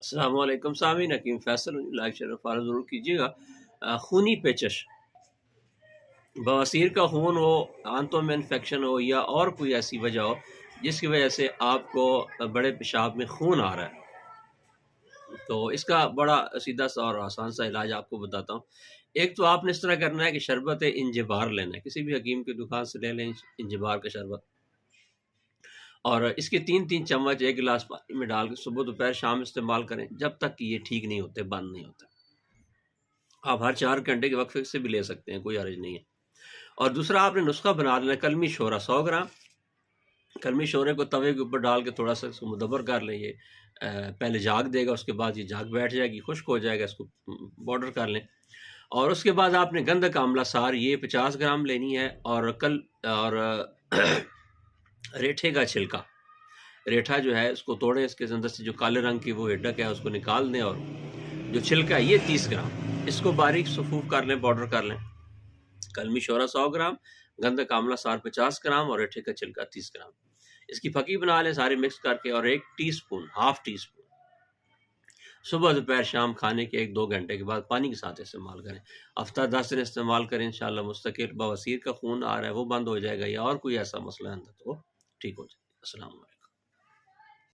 अस्सलाम वालेकुम सामीन, हकीम फैसल लाइव शेयर फॉलो ज़रूर कीजिएगा। खूनी पेचश, बवासीर का खून हो, आंतों में इन्फेक्शन हो या और कोई ऐसी वजह हो जिसकी वजह से आपको बड़े पेशाब में खून आ रहा है, तो इसका बड़ा सीधा सा और आसान सा इलाज आपको बताता हूँ। एक तो आपने इस तरह करना है कि शरबत इंजबार लेना है, किसी भी हकीम की दुकान से ले लें इंजबार का शरबत, और इसके 3-3 चम्मच 1 गिलास पानी में डाल के सुबह दोपहर शाम इस्तेमाल करें, जब तक कि ये ठीक नहीं होते, बंद नहीं होते। आप हर 4 घंटे के वक्फे से भी ले सकते हैं, कोई हर्ज नहीं है। और दूसरा आपने नुस्खा बना लेना, कलमी शोरा 100 ग्राम, कलमी शोरे को तवे के ऊपर डाल के थोड़ा सा इसको मुदब्बर कर लें। ये पहले जाग देगा, उसके बाद ये जाग बैठ जाएगी, खुश्क हो जाएगा, इसको पाउडर कर लें। और उसके बाद आपने गंधक आंवला सार ये 50 ग्राम लेनी है, और रेठे का छिलका, रेठा जो है उसको तोड़ें, इसके अंदर से जो काले रंग की वो हेडक है उसको निकाल दें, और जो छिलका है ये 30 ग्राम, इसको बारीक सफूफ कर लें, पाउडर कर लें। कलमी शोरा 100 ग्राम, गंधक आंवला सार 50 ग्राम और रेठे का छिलका 30 ग्राम। इसकी फकी बना लें सारी मिक्स करके, और 1 टीस्पून, हाफ टी स्पून सुबह दोपहर शाम खाने के 1-2 घंटे के बाद पानी के साथ इस्तेमाल करें। हफ्ता 10 दिन इस्तेमाल करें, इंशाल्लाह मुस्तकिल बवासीर का खून आ रहा है वो बंद हो जाएगा, या और कोई ऐसा मसला है अंदर तो वो ठीक हो जाएगा। अस्सलाम वालेकुम।